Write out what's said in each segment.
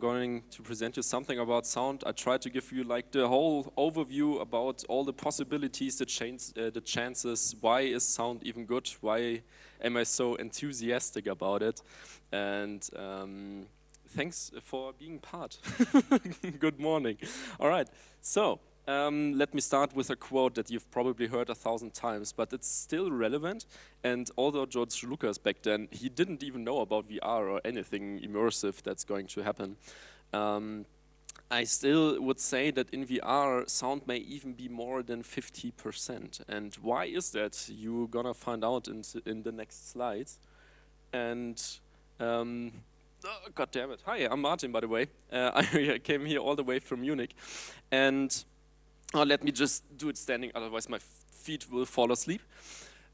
going to present you something about sound. I try to give you like the whole overview about all the possibilities, the chances, why is sound even good, why am I so enthusiastic about it, and thanks for being part. Good morning. All right, so let me start with a quote that you've probably heard 1,000 times, but it's still relevant. And although George Lucas back then, he didn't even know about VR or anything immersive that's going to happen. I still would say that in VR, sound may even be more than 50%. And why is that? You're gonna find out in the next slides. And God damn it. Hi, I'm Martin, by the way. I came here all the way from Munich. And let me just do it standing, otherwise my feet will fall asleep.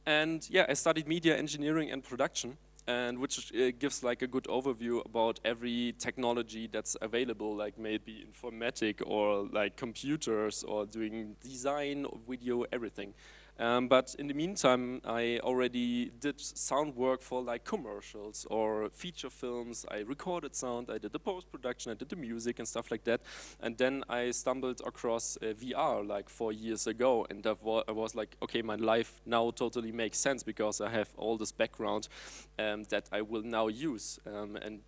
And yeah, I studied media engineering and production, and which gives like a good overview about every technology that's available, like maybe informatic or like computers or doing design, video, everything. But in the meantime, I already did sound work for like commercials or feature films. I recorded sound, I did the post-production, I did the music and stuff like that. And then I stumbled across VR like 4 years ago, and I was like, okay, my life now totally makes sense because I have all this background that I will now use and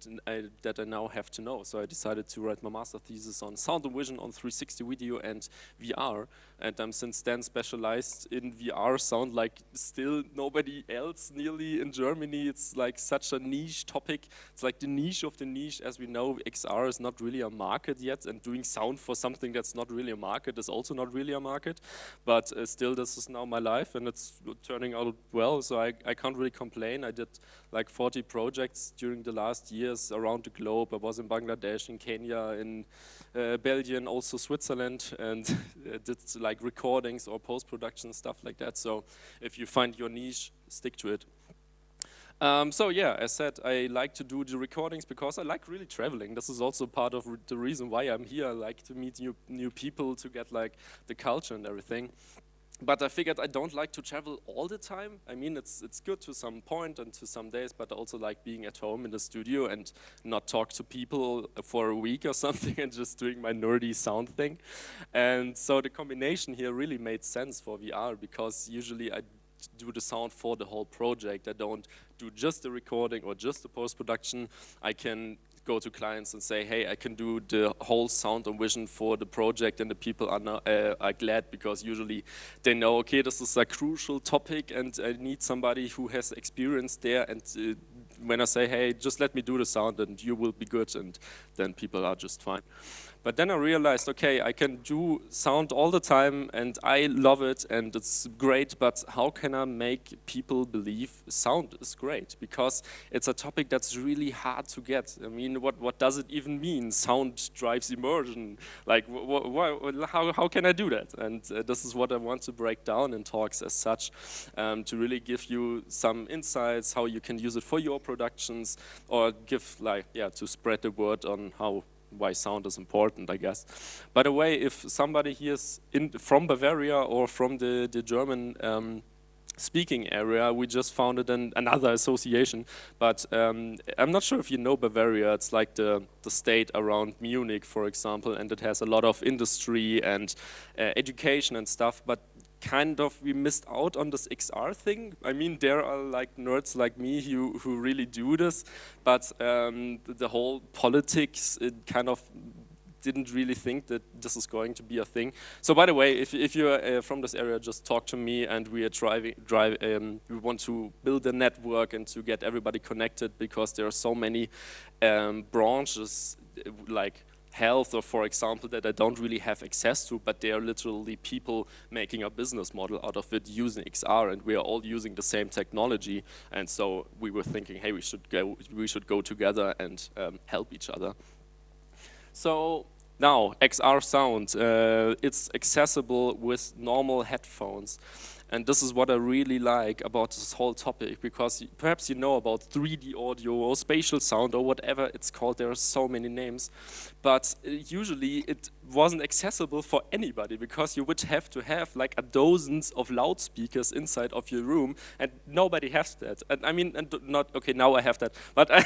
that I now have to know. So I decided to write my master thesis on sound and vision on 360 video and VR. And I'm since then specialized in VR sound like still nobody else nearly in Germany. It's like such a niche topic. It's like the niche of the niche. As we know, XR is not really a market yet, and doing sound for something that's not really a market is also not really a market. But still, this is now my life, and it's turning out well, so I can't really complain. I did like 40 projects during the last years around the globe. I was in Bangladesh, in Kenya, in Belgium, also Switzerland, and did like recordings or post-production stuff like that. So if you find your niche, stick to it. So yeah, as said, I like to do the recordings because I like really traveling. This is also part of the reason why I'm here. I like to meet new people, to get like the culture and everything. But I figured I don't like to travel all the time. I mean, it's good to some point and to some days, but I also like being at home in the studio and not talk to people for a week or something and just doing my nerdy sound thing. And so the combination here really made sense for VR because usually I do the sound for the whole project. I don't do just the recording or just the post-production. I can go to clients and say, hey, I can do the whole sound and vision for the project, and the people are glad because usually they know, okay, this is a crucial topic and I need somebody who has experience there, and when I say, hey, just let me do the sound and you will be good, and then people are just fine. But then I realized, okay, I can do sound all the time and I love it and it's great, but how can I make people believe sound is great? Because it's a topic that's really hard to get. I mean, what does it even mean? Sound drives immersion. Like, how can I do that? And this is what I want to break down in talks as such, to really give you some insights, how you can use it for your productions, or give like, yeah, to spread the word on why sound is important, I guess. By the way, if somebody here is from Bavaria or from the German speaking area, we just founded another association, but I'm not sure if you know Bavaria. It's like the state around Munich, for example, and it has a lot of industry and education and stuff, but kind of we missed out on this XR thing. I mean, there are like nerds like me who really do this, but the whole politics, it kind of didn't really think that this is going to be a thing. So by the way, if you're from this area, just talk to me, and we are we want to build a network and to get everybody connected, because there are so many branches like health, or for example, that I don't really have access to, but they are literally people making a business model out of it using XR, and we are all using the same technology. And so we were thinking, hey, we should go together and help each other. So now XR sound, it's accessible with normal headphones. And this is what I really like about this whole topic, because perhaps you know about 3D audio or spatial sound or whatever it's called. There are so many names, but usually it wasn't accessible for anybody, because you would have to have like a dozens of loudspeakers inside of your room, and nobody has that. And I mean, and not okay. Now I have that, but I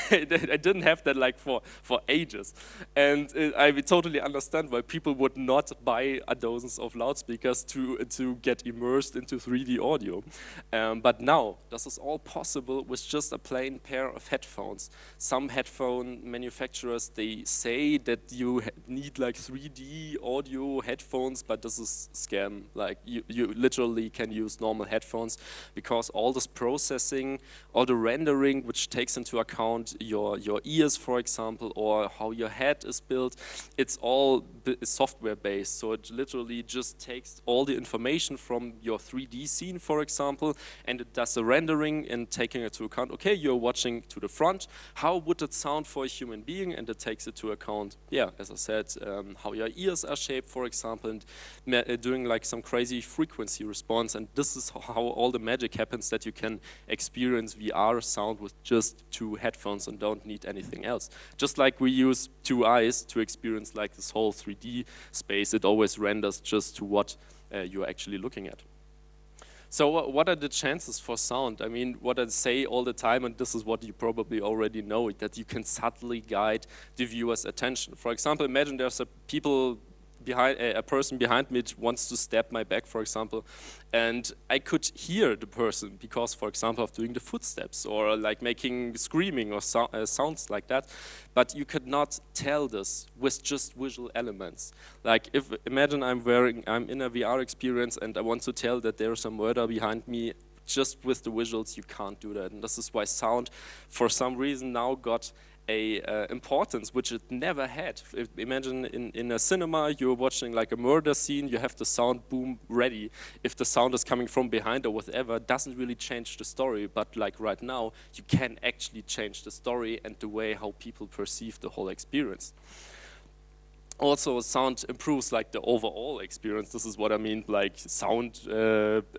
didn't have that like for ages. And I totally understand why people would not buy a dozens of loudspeakers to get immersed into 3D audio. But now this is all possible with just a plain pair of headphones. Some headphone manufacturers, they say that you need like 3D audio headphones, but this is scam. Like you literally can use normal headphones, because all this processing, all the rendering, which takes into account your ears, for example, or how your head is built, it's all software based. So it literally just takes all the information from your 3D scene, for example, and it does the rendering and taking into account, okay, you're watching to the front, how would it sound for a human being? And it takes into account, yeah, as I said, how your ears are shaped, for example, and doing like some crazy frequency response. And this is how all the magic happens, that you can experience VR sound with just 2 headphones and don't need anything else. Just like we use 2 eyes to experience like this whole 3D space, it always renders just to what you're actually looking at. So what are the chances for sound? I mean, what I say all the time, and this is what you probably already know, that you can subtly guide the viewer's attention. For example, imagine there's a person behind me wants to stab my back, for example, and I could hear the person because, for example, of doing the footsteps or like making screaming or sounds like that, but you could not tell this with just visual elements. Like imagine I'm in a VR experience and I want to tell that there's a murder behind me. Just with the visuals, you can't do that, and this is why sound, for some reason, now got a importance which it never had. Imagine in a cinema, you're watching like a murder scene, you have the sound boom ready. If the sound is coming from behind or whatever, it doesn't really change the story, but like right now, you can actually change the story and the way how people perceive the whole experience. Also, sound improves like the overall experience. This is what I mean, like sound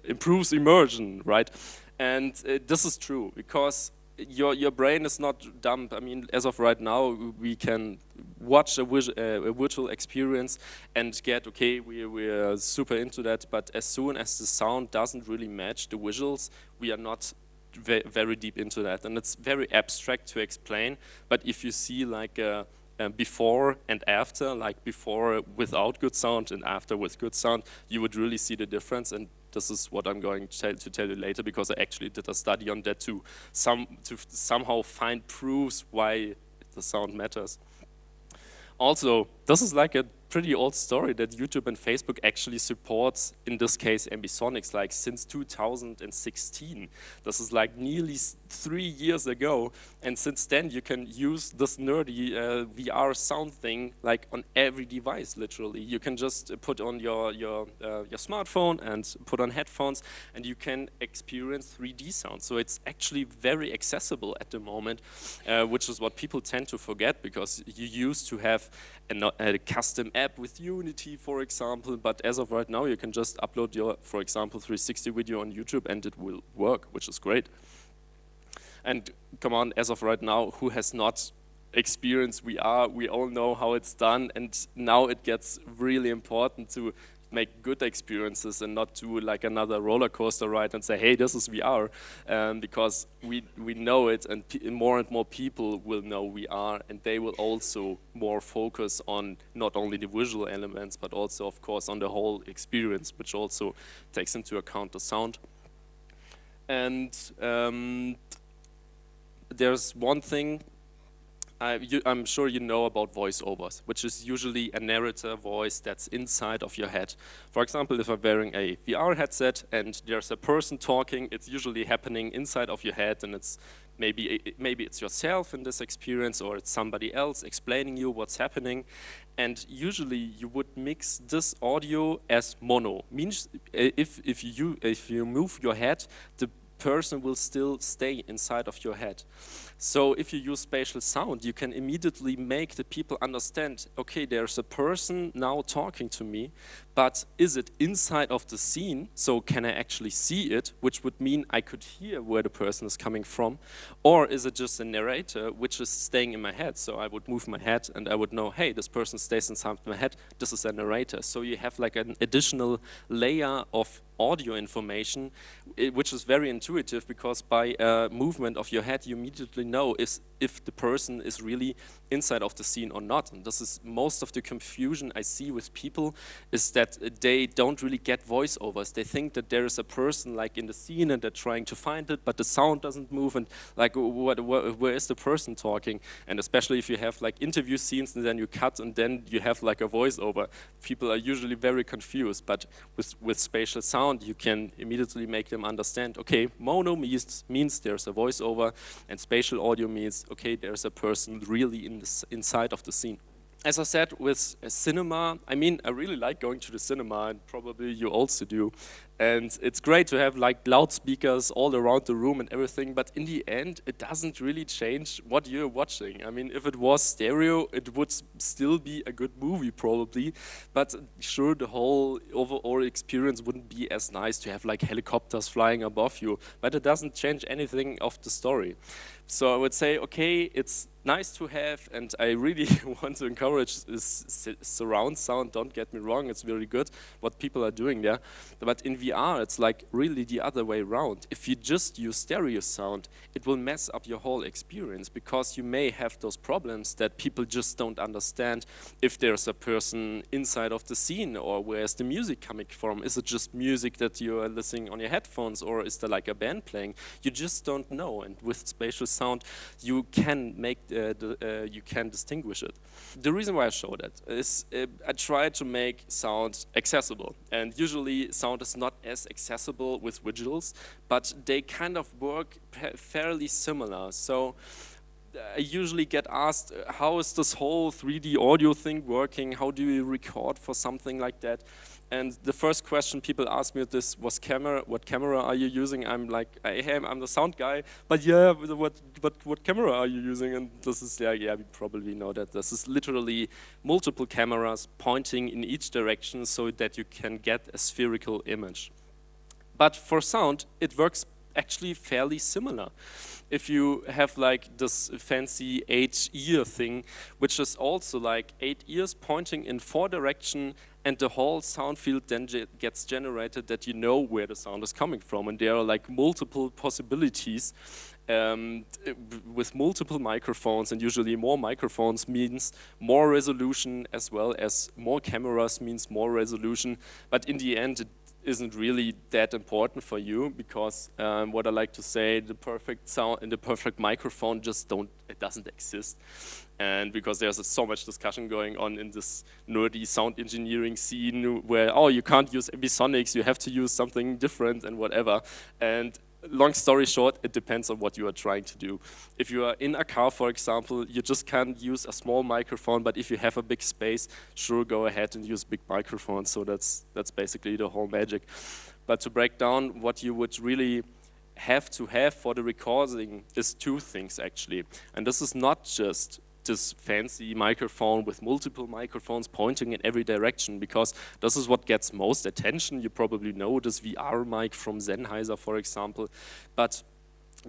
improves immersion, right? And this is true, because your brain is not dumb. I mean, as of right now, we can watch a virtual experience and get, okay, we're super into that, but as soon as the sound doesn't really match the visuals, we are not very deep into that. And it's very abstract to explain, but if you see like before and after, like before without good sound and after with good sound, you would really see the difference. And this is what I'm going to tell you later, because I actually did a study on that too, to somehow find proofs why the sound matters. Also, this is like a pretty old story that YouTube and Facebook actually supports, in this case, ambisonics, like since 2016. This is like nearly 3 years ago, and since then you can use this nerdy VR sound thing like on every device, literally. You can just put on your smartphone and put on headphones, and you can experience 3D sound. So it's actually very accessible at the moment, which is what people tend to forget, because you used to have a custom app with Unity, for example, but as of right now, you can just upload your, for example, 360 video on YouTube and it will work, which is great. And come on, as of right now, who has not experienced VR? We all know how it's done, and now it gets really important to make good experiences and not do like another roller coaster ride and say, hey, this is VR, because we know it, and more people will know VR, and they will also more focus on not only the visual elements, but also, of course, on the whole experience, which also takes into account the sound. And there's one thing, I'm sure you know about voiceovers, which is usually a narrator voice that's inside of your head. For example, if I'm wearing a VR headset and there's a person talking, it's usually happening inside of your head, and it's maybe it's yourself in this experience, or it's somebody else explaining you what's happening. And usually you would mix this audio as mono. Means if you move your head, the person will still stay inside of your head. So if you use spatial sound, you can immediately make the people understand, okay, there's a person now talking to me, but is it inside of the scene? So can I actually see it, which would mean I could hear where the person is coming from? Or is it just a narrator which is staying in my head? So I would move my head and I would know, hey, this person stays inside my head, this is a narrator. So you have like an additional layer of audio information, which is very intuitive, because by movement of your head you immediately know if the person is really inside of the scene or not. And this is most of the confusion I see with people, is that they don't really get voiceovers. They think that there is a person like in the scene and they're trying to find it, but the sound doesn't move, and like where is the person talking? And especially if you have like interview scenes and then you cut and then you have like a voiceover, people are usually very confused. But with spatial sound you can immediately make them understand, okay, mono means there's a voiceover, and spatial audio means, okay, there's a person really inside of the scene. As I said, with cinema, I mean, I really like going to the cinema, and probably you also do. And it's great to have like loudspeakers all around the room and everything, but in the end, it doesn't really change what you're watching. I mean, if it was stereo, it would still be a good movie probably, but sure, the whole overall experience wouldn't be as nice to have like helicopters flying above you, but it doesn't change anything of the story. So I would say, okay, it's nice to have, and I really want to encourage this surround sound, don't get me wrong, it's very good what people are doing there, but in VR it's like really the other way around. If you just use stereo sound, it will mess up your whole experience, because you may have those problems that people just don't understand if there's a person inside of the scene, or where's the music coming from. Is it just music that you are listening on your headphones, or is there like a band playing? You just don't know, and with spatial sound you can make you can distinguish it. The reason why I show that is I try to make sound accessible, and usually sound is not as accessible with visuals, but they kind of work fairly similar. So I usually get asked, how is this whole 3D audio thing working? How do you record for something like that? And the first question people asked me this was camera. What camera are you using? I'm like, I'm the sound guy, but yeah, what camera are you using? And this is, yeah, we probably know that this is literally multiple cameras pointing in each direction so that you can get a spherical image. But for sound, it works actually fairly similar. If you have like this fancy 8-ear thing, which is also like 8 ears pointing in 4 directions, and the whole sound field then gets generated that you know where the sound is coming from. And there are like multiple possibilities with multiple microphones, and usually more microphones means more resolution, as well as more cameras means more resolution. But in the end, it isn't really that important for you, because what I like to say, the perfect sound and the perfect microphone just it doesn't exist. And because there's so much discussion going on in this nerdy sound engineering scene where, oh, you can't use ambisonics, you have to use something different and whatever. And long story short, it depends on what you are trying to do. If you are in a car, for example, you just can't use a small microphone, but if you have a big space, sure, go ahead and use big microphones. So that's basically the whole magic. But to break down, what you would really have to have for the recording is 2 things actually. And this is not just this fancy microphone with multiple microphones pointing in every direction, because this is what gets most attention. You probably know this VR mic from Sennheiser, for example, but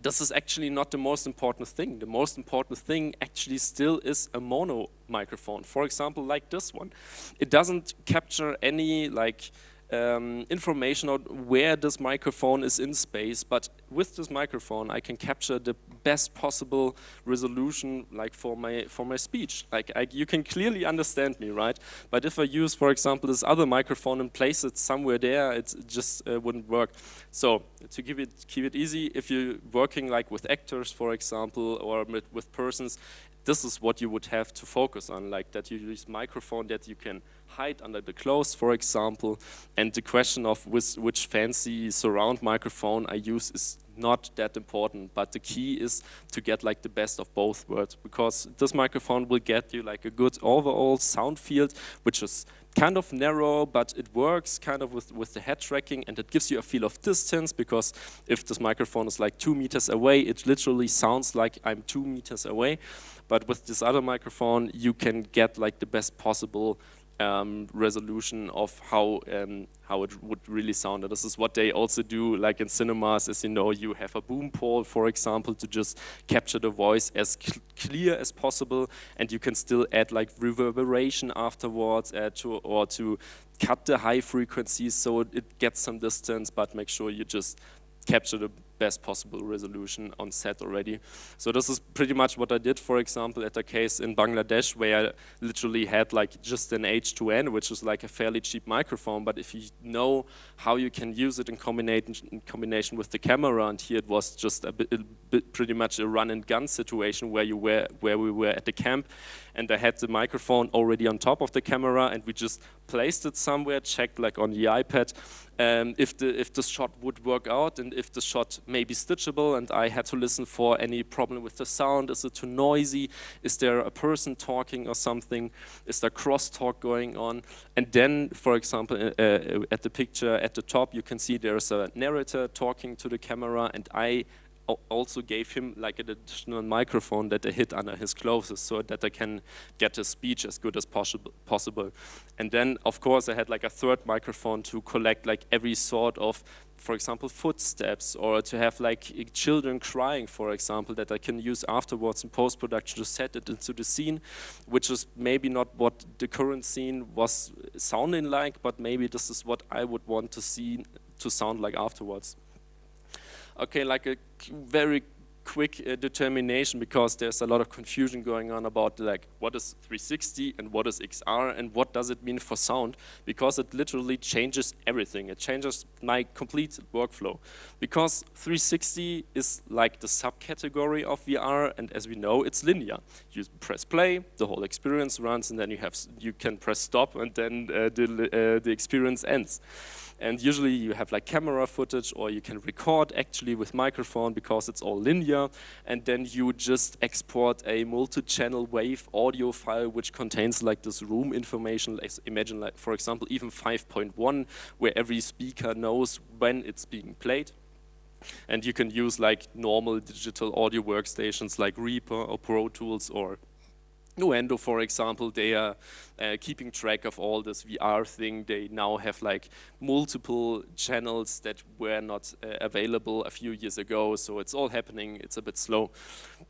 this is actually not the most important thing. The most important thing actually still is a mono microphone, for example, like this one. It doesn't capture any like information on where this microphone is in space, but with this microphone I can capture the best possible resolution, like for my speech. Like you can clearly understand me, right? But if I use, for example, this other microphone and place it somewhere there, it just wouldn't work. So to keep it easy, if you're working like with actors, for example, or with persons, this is what you would have to focus on, like that you use microphone that you can hide under the clothes, for example. And the question of which fancy surround microphone I use is not that important, but the key is to get like the best of both worlds, because this microphone will get you like a good overall sound field, which is kind of narrow, but it works kind of with the head tracking, and it gives you a feel of distance, because if this microphone is like 2 meters away, it literally sounds like I'm 2 meters away. But with this other microphone, you can get like the best possible resolution of how it would really sound. And this is what they also do, like in cinemas, as you know, you have a boom pole, for example, to just capture the voice as clear as possible, and you can still add like reverberation afterwards, to cut the high frequencies so it gets some distance, but make sure you just capture the best possible resolution on set already. So this is pretty much what I did, for example, at a case in Bangladesh, where I literally had like just an H2N, which is like a fairly cheap microphone, but if you know how you can use it in combination with the camera, and here it was just a bit pretty much a run and gun situation where we were at the camp, and I had the microphone already on top of the camera, and we just placed it somewhere, checked like on the iPad if the shot would work out, and if the shot may be stitchable, and I had to listen for any problem with the sound. Is it too noisy? Is there a person talking or something? Is there crosstalk going on? And then, for example, at the picture at the top, you can see there's a narrator talking to the camera, and I also gave him like an additional microphone that I hid under his clothes so that I can get his speech as good as possible. And then, of course, I had like a third microphone to collect like every sort of, for example, footsteps, or to have like children crying, for example, that I can use afterwards in post-production to set it into the scene, which is maybe not what the current scene was sounding like, but maybe this is what I would want to see to sound like afterwards. Okay, like a very quick determination, because there's a lot of confusion going on about like what is 360 and what is XR and what does it mean for sound, because it literally changes everything. It changes my complete workflow, because 360 is like the subcategory of VR, and as we know, it's linear. You press play, the whole experience runs, and then you can press stop, and then the experience ends. And usually you have like camera footage, or you can record actually with microphone, because it's all linear, and then you just export a multi-channel wave audio file which contains like this room information. Imagine like, for example, even 5.1, where every speaker knows when it's being played. And you can use like normal digital audio workstations like Reaper or Pro Tools or Nuendo, for example. They are keeping track of all this VR thing. They now have like multiple channels that were not available a few years ago, so it's all happening. It's a bit slow.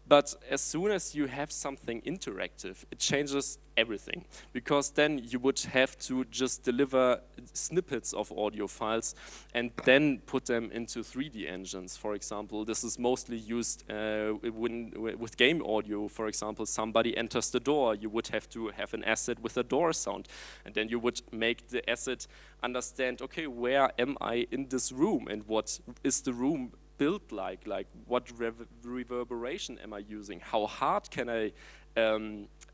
But as soon as you have something interactive, it changes everything, because then you would have to just deliver snippets of audio files and then put them into 3D engines, for example. This is mostly used with game audio. For example, somebody enters the door, you would have to have an asset with a door sound, and then you would make the asset understand, okay, where am I in this room, and what is the room built like what reverberation am I using, how hard can I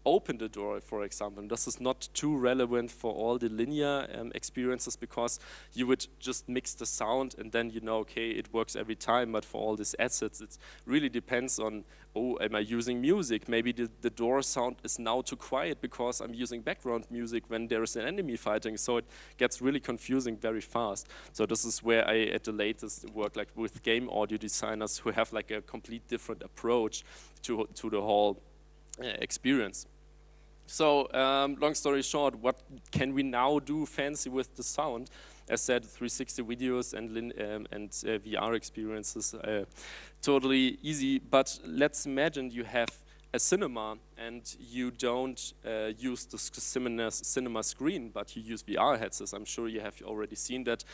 open the door, for example. And this is not too relevant for all the linear experiences, because you would just mix the sound and then you know, okay, it works every time. But for all these assets, it really depends on, oh, am I using music? Maybe the door sound is now too quiet because I'm using background music when there is an enemy fighting. So it gets really confusing very fast. So this is where I, at the latest, work like with game audio designers who have like a complete different approach to the whole experience. So long story short, what can we now do fancy with the sound? As said, 360 videos and VR experiences, totally easy. But let's imagine you have a cinema and you don't use the cinema screen, but you use VR headsets. I'm sure you have already seen that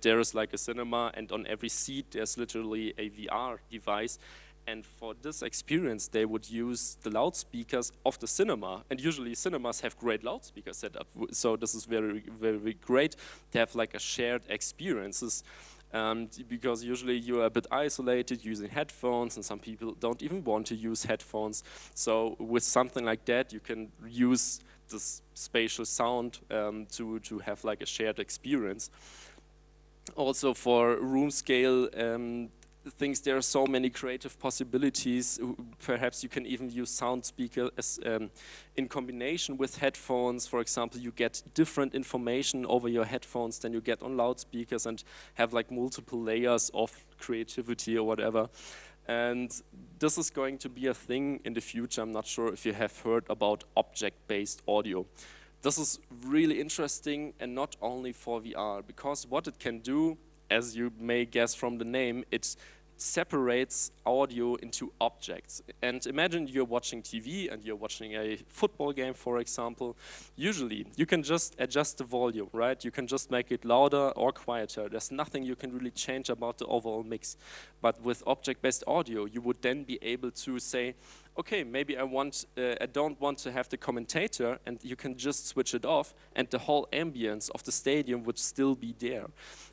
there is like a cinema, and on every seat there's literally a VR device. And for this experience, they would use the loudspeakers of the cinema. And usually cinemas have great loudspeaker setup. So this is very, very great to have like a shared experiences. Because usually you're a bit isolated using headphones, and some people don't even want to use headphones. So with something like that, you can use this spatial sound to have like a shared experience. Also for room scale things, there are so many creative possibilities. Perhaps you can even use sound speaker as in combination with headphones. For example, you get different information over your headphones than you get on loudspeakers, and have like multiple layers of creativity or whatever. And this is going to be a thing in the future. I'm not sure if you have heard about object-based audio. This is really interesting, and not only for VR, because what it can do, as you may guess from the name, it separates audio into objects. And imagine you're watching TV and you're watching a football game, for example. Usually, you can just adjust the volume, right? You can just make it louder or quieter. There's nothing you can really change about the overall mix. But with object-based audio, you would then be able to say, okay, maybe I don't want to have the commentator, and you can just switch it off, and the whole ambience of the stadium would still be there.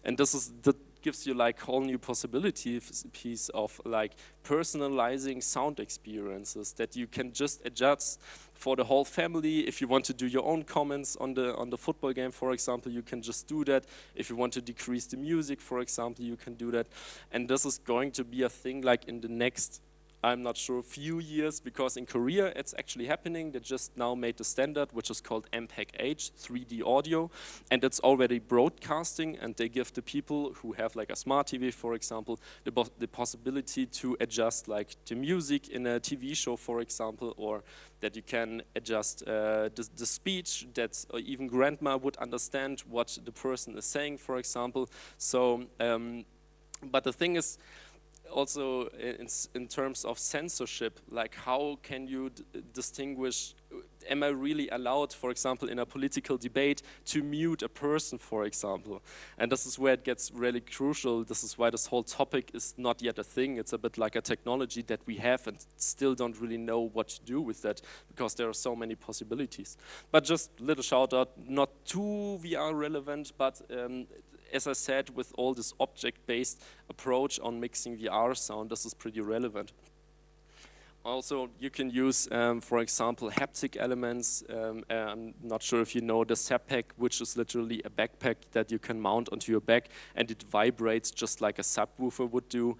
And that gives you like whole new possibilities, piece of like personalizing sound experiences that you can just adjust for the whole family. If you want to do your own comments on the football game, for example, you can just do that. If you want to decrease the music, for example, you can do that. And this is going to be a thing like in the next, I'm not sure, few years, because in Korea it's actually happening. They just now made the standard, which is called MPEG-H, 3D audio, and it's already broadcasting, and they give the people who have like a smart TV, for example, the possibility to adjust like the music in a TV show, for example, or that you can adjust the speech, that even grandma would understand what the person is saying, for example. So, but the thing is, also in terms of censorship, like how can you distinguish, am I really allowed, for example, in a political debate to mute a person, for example? And this is where it gets really crucial. This is why this whole topic is not yet a thing. It's a bit like a technology that we have and still don't really know what to do with that, because there are so many possibilities. But just a little shout out, not too VR relevant, but as I said, with all this object-based approach on mixing VR sound, this is pretty relevant. Also, you can use, for example, haptic elements. I'm not sure if you know the Zappack, which is literally a backpack that you can mount onto your back, and it vibrates just like a subwoofer would do.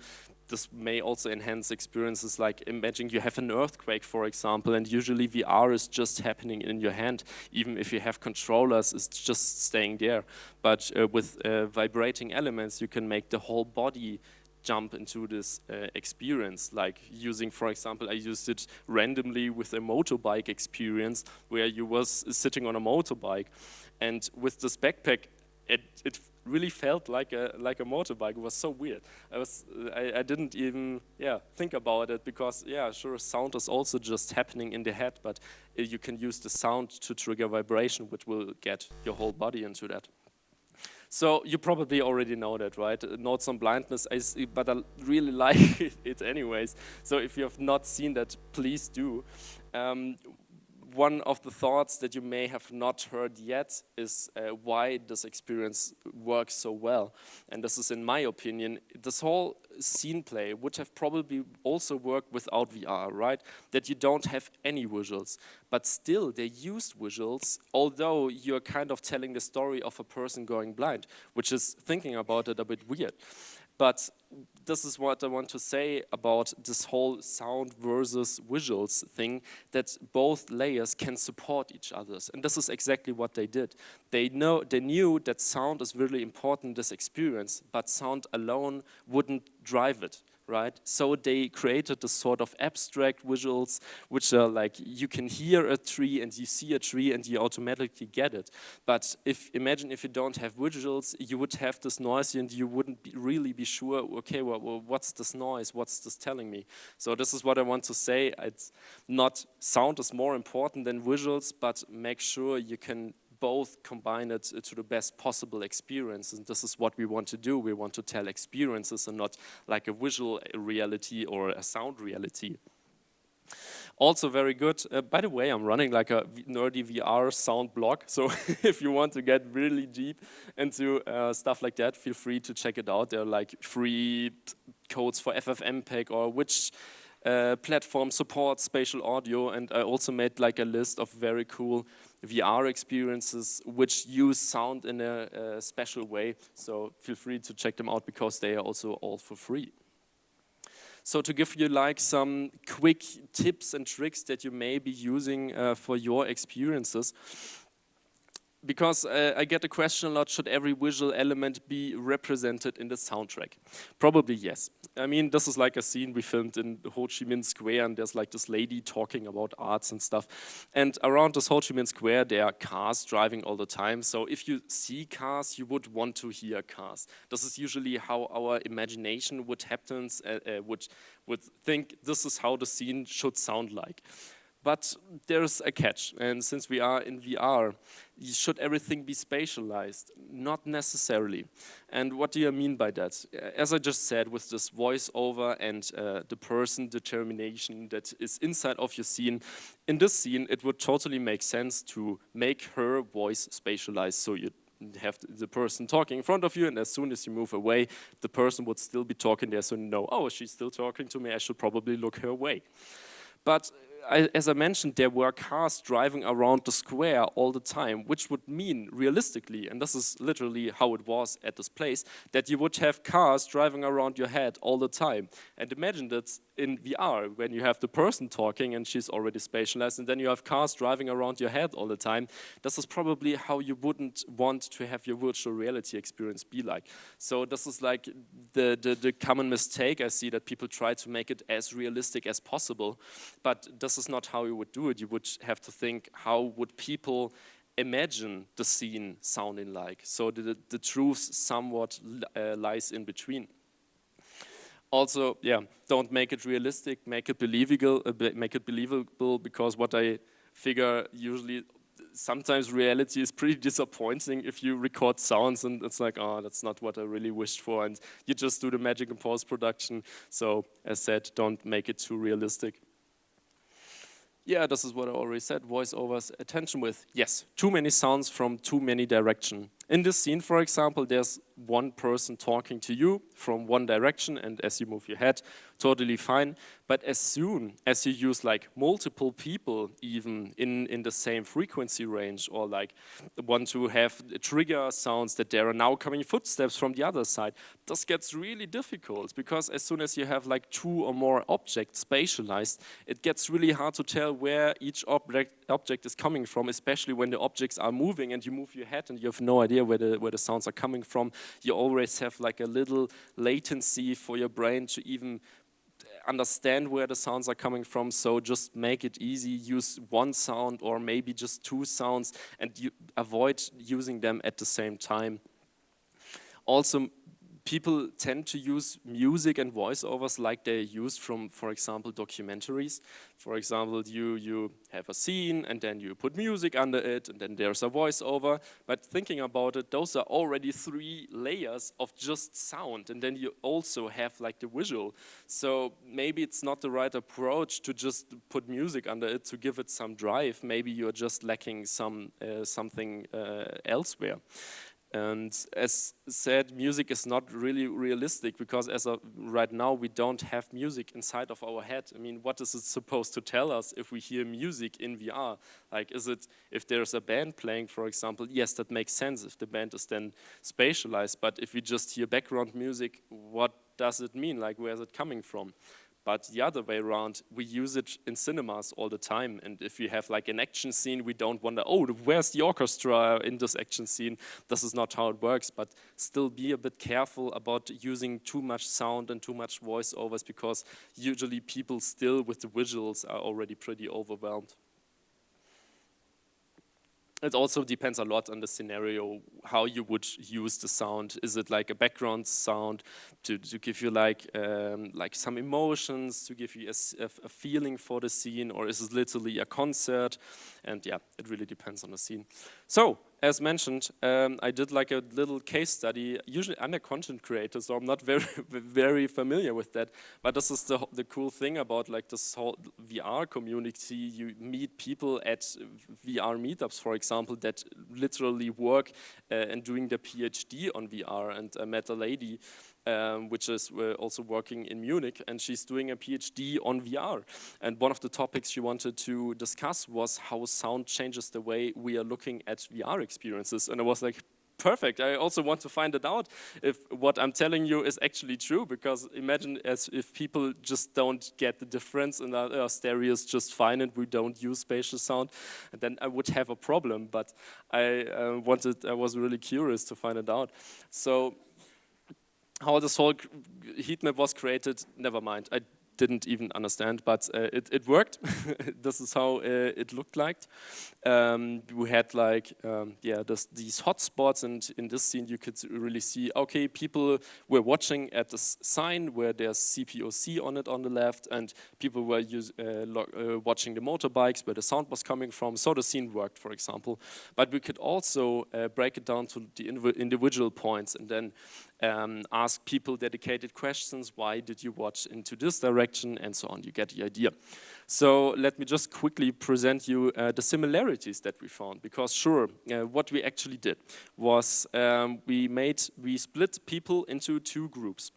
This may also enhance experiences, like imagine you have an earthquake, for example, and usually VR is just happening in your hand. Even if you have controllers, it's just staying there. But with vibrating elements, you can make the whole body jump into this experience, like using, for example, I used it randomly with a motorbike experience where you was sitting on a motorbike, and with this backpack, it really felt like a motorbike. It was so weird. I didn't even think about it, because sure, sound is also just happening in the head, but you can use the sound to trigger vibration, which will get your whole body into that. So you probably already know that, right? Notes on blindness, but I really like it anyways. So if you have not seen that, please do. One of the thoughts that you may have not heard yet is why this experience works so well. And this is, in my opinion, this whole scene play would have probably also worked without VR, right? That you don't have any visuals, but still they used visuals, although you're kind of telling the story of a person going blind, which is, thinking about it, a bit weird. But this is what I want to say about this whole sound versus visuals thing, that both layers can support each other. And this is exactly what they did. They knew that sound is really important in this experience, but sound alone wouldn't drive it, right? So they created this sort of abstract visuals, which are like, you can hear a tree and you see a tree and you automatically get it. But imagine if you don't have visuals, you would have this noise and you wouldn't really be sure, okay, well, what's this noise? What's this telling me? So this is what I want to say. It's not, sound is more important than visuals, but make sure you can both combine it to the best possible experience. And this is what we want to do. We want to tell experiences and not like a visual reality or a sound reality. Also very good. By the way, I'm running like a nerdy VR sound blog, so if you want to get really deep into stuff like that, feel free to check it out. There are like free codes for FFmpeg or which platform supports spatial audio, and I also made like a list of very cool VR experiences which use sound in a special way. So feel free to check them out because they are also all for free. So to give you like some quick tips and tricks that you may be using for your experiences, because I get the question a lot, should every visual element be represented in the soundtrack? Probably yes. I mean, this is like a scene we filmed in Ho Chi Minh Square, and there's like this lady talking about arts and stuff. And around this Ho Chi Minh Square, there are cars driving all the time. So if you see cars, you would want to hear cars. This is usually how our imagination would happen, would think this is how the scene should sound like. But there's a catch, and since we are in VR, should everything be spatialized? Not necessarily. And what do I mean by that? As I just said, with this voiceover and the person determination that is inside of your scene, in this scene, it would totally make sense to make her voice spatialized, so you have the person talking in front of you, and as soon as you move away, the person would still be talking there, so you know, oh, she's still talking to me, I should probably look her way. But as I mentioned, there were cars driving around the square all the time, which would mean realistically, and this is literally how it was at this place, that you would have cars driving around your head all the time. And imagine that in VR, when you have the person talking and she's already spatialized, and then you have cars driving around your head all the time. This is probably how you wouldn't want to have your virtual reality experience be like. So this is like the common mistake I see, that people try to make it as realistic as possible, but this is not how you would do it. You would have to think, how would people imagine the scene sounding like? So the truth somewhat lies in between. Also, yeah, don't make it realistic, make it believable, because what I figure usually, sometimes reality is pretty disappointing if you record sounds and it's like, oh, that's not what I really wished for, and you just do the magic in post-production. So, as said, don't make it too realistic. Yeah, this is what I already said, voiceovers, attention with, yes, too many sounds from too many directions. In this scene, for example, there's one person talking to you from one direction, and as you move your head, totally fine. But as soon as you use like multiple people even in the same frequency range, or like want to have trigger sounds that there are now coming footsteps from the other side, this gets really difficult, because as soon as you have like two or more objects spatialized, it gets really hard to tell where each object is coming from, especially when the objects are moving and you move your head and you have no idea where the sounds are coming from. You always have like a little latency for your brain to even understand where the sounds are coming from. So just make it easy, use one sound or maybe just two sounds, and you avoid using them at the same time. Also, people tend to use music and voiceovers like they're used from, for example, documentaries. For example, you have a scene and then you put music under it and then there's a voiceover. But thinking about it, those are already 3 layers of just sound, and then you also have like the visual. So maybe it's not the right approach to just put music under it to give it some drive. Maybe you're just lacking something elsewhere. And as said, music is not really realistic, because as of right now, we don't have music inside of our head. I mean, what is it supposed to tell us if we hear music in VR? Like, is it, if there's a band playing, for example, yes, that makes sense if the band is then spatialized. But if we just hear background music, what does it mean? Like, where is it coming from? But the other way around, we use it in cinemas all the time. And if we have like an action scene, we don't wonder, oh, where's the orchestra in this action scene? This is not how it works. But still be a bit careful about using too much sound and too much voiceovers, because usually people still with the visuals are already pretty overwhelmed. It also depends a lot on the scenario, how you would use the sound. Is it like a background sound to give you like some emotions, to give you a feeling for the scene, or is it literally a concert? And yeah, it really depends on the scene. So, as mentioned, I did like a little case study. Usually I'm a content creator, so I'm not very familiar with that. But this is the cool thing about like this whole VR community. You meet people at VR meetups, for example, that literally work and doing their PhD on VR. And I met a lady which is also working in Munich, and she's doing a PhD on VR. And one of the topics she wanted to discuss was how sound changes the way we are looking at VR experiences. And I was like, perfect. I also want to find it out if what I'm telling you is actually true, because imagine as if people just don't get the difference and stereo is just fine and we don't use spatial sound, and then I would have a problem. But I was really curious to find it out. So how this whole heat map was created, never mind. I didn't even understand, but it worked. This is how it looked like. We had like, these hotspots, and in this scene you could really see, okay, people were watching at this sign where there's CPOC on it on the left, and people were watching the motorbikes where the sound was coming from, so the scene worked, for example. But we could also break it down to the individual points, and then ask people dedicated questions. Why did you watch into this direction, and so on. You get the idea. So let me just quickly present you the similarities that we found, because sure, what we actually did was we split people into two groups.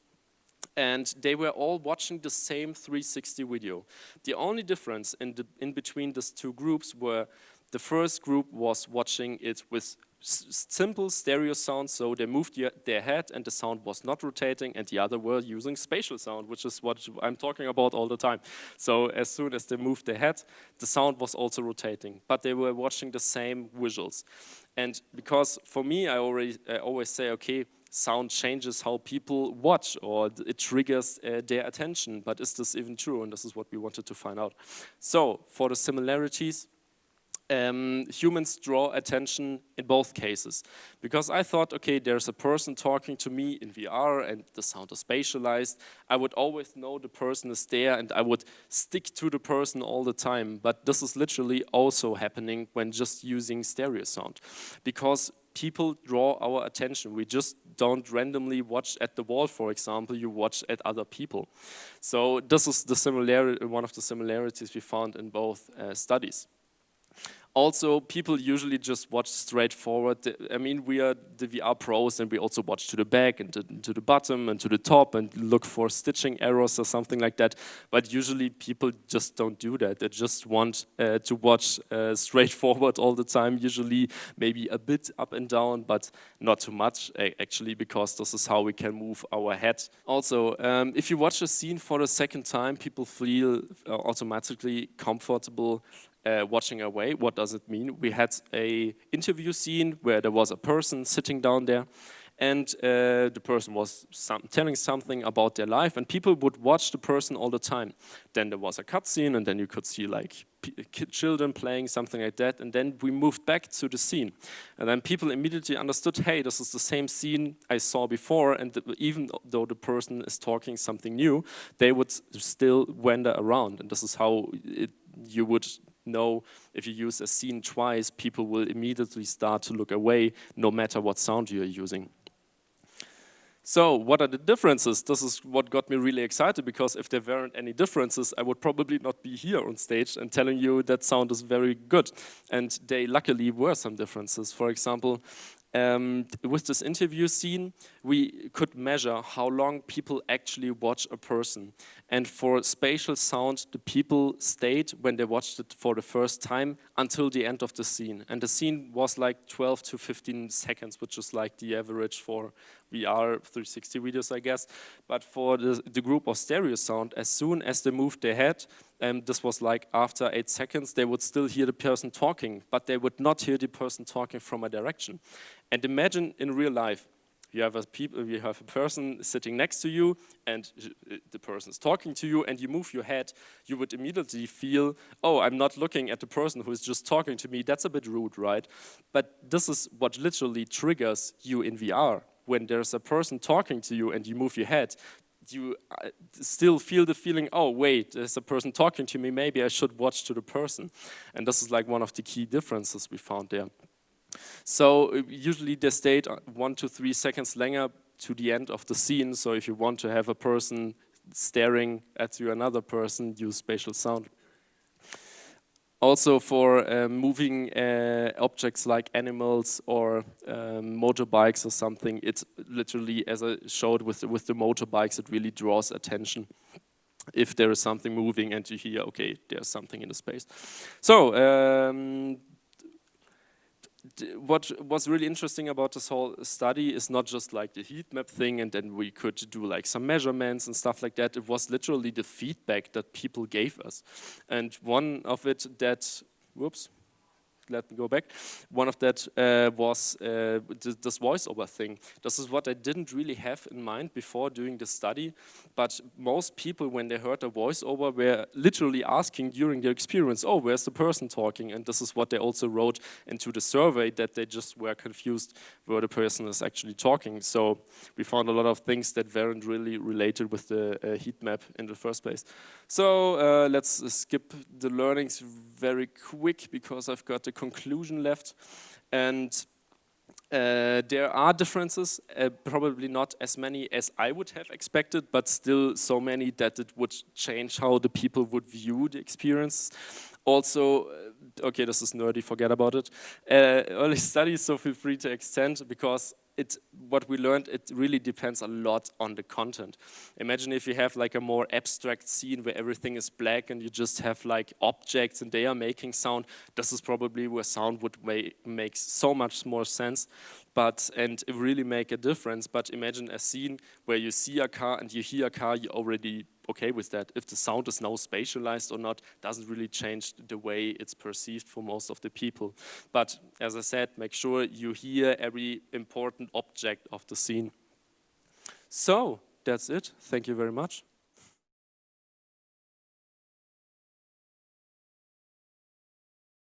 And they were all watching the same 360 video. The only difference in between these two groups were the first group was watching it with simple stereo sound, so they moved their head and the sound was not rotating, and the other were using spatial sound, which is what I'm talking about all the time. So as soon as they moved their head, the sound was also rotating, but they were watching the same visuals. And because for me, I always say, okay, sound changes how people watch, or it triggers their attention, but is this even true? And this is what we wanted to find out. So for the similarities, humans draw attention in both cases, because I thought, okay, there's a person talking to me in VR and the sound is spatialized. I would always know the person is there and I would stick to the person all the time. But this is literally also happening when just using stereo sound, because people draw our attention. We just don't randomly watch at the wall, for example. You watch at other people. So this is one of the similarities we found in both studies. Also, people usually just watch straight forward. I mean, we are the VR pros, and we also watch to the back and to the bottom and to the top and look for stitching errors or something like that. But usually people just don't do that. They just want to watch straight forward all the time, usually maybe a bit up and down, but not too much, actually, because this is how we can move our head. Also, if you watch a scene for the second time, people feel automatically comfortable watching away. What does it mean? We had an interview scene where there was a person sitting down there, and the person was telling something about their life, and people would watch the person all the time. Then there was a cutscene, and then you could see like children playing, something like that, and then we moved back to the scene. And then people immediately understood, hey, this is the same scene I saw before, and even though the person is talking something new, they would still wander around, and this is how you would know if you use a scene twice, people will immediately start to look away, no matter what sound you're using. So what are the differences? This is what got me really excited, because if there weren't any differences, I would probably not be here on stage and telling you that sound is very good. And they luckily were some differences. For example, with this interview scene, we could measure how long people actually watch a person. And for spatial sound, the people stayed when they watched it for the first time until the end of the scene. And the scene was like 12 to 15 seconds, which is like the average for VR 360 videos, I guess. But for the group of stereo sound, as soon as they moved their head, this was like after 8 seconds, they would still hear the person talking, but they would not hear the person talking from a direction. And imagine in real life, you have a person sitting next to you, and the person is talking to you, and you move your head, you would immediately feel, oh, I'm not looking at the person who is just talking to me. That's a bit rude, right? But this is what literally triggers you in VR. When there's a person talking to you and you move your head, you still feel the feeling, oh wait, there's a person talking to me, maybe I should watch to the person. And this is like one of the key differences we found there. So usually they stayed 1 to 3 seconds longer to the end of the scene. So if you want to have a person staring at you, another person, use spatial sound. Also for moving objects like animals or motorbikes or something, it's literally, as I showed with the motorbikes, it really draws attention if there is something moving and you hear, okay, there's something in the space. So what was really interesting about this whole study is not just like the heat map thing and then we could do like some measurements and stuff like that. It was literally the feedback that people gave us. And one of it that, whoops, let me go back. One of that was this voiceover thing. This is what I didn't really have in mind before doing the study, but most people, when they heard a voiceover, were literally asking during their experience, oh, where's the person talking? And this is what they also wrote into the survey, that they just were confused where the person is actually talking. So we found a lot of things that weren't really related with the heat map in the first place. So let's skip the learnings very quick because I've got the conclusion left. And there are differences, probably not as many as I would have expected, but still so many that it would change how the people would view the experience. Also, okay, this is nerdy, forget about it. Early studies, so feel free to extend, because what we learned, it really depends a lot on the content. Imagine if you have like a more abstract scene where everything is black and you just have like objects and they are making sound. This is probably where sound would make so much more sense, and it really make a difference. But imagine a scene where you see a car and you hear a car, you're already okay with that. If the sound is now spatialized or not, doesn't really change the way it's perceived for most of the people. But as I said, make sure you hear every important object of the scene. So that's it. Thank you very much.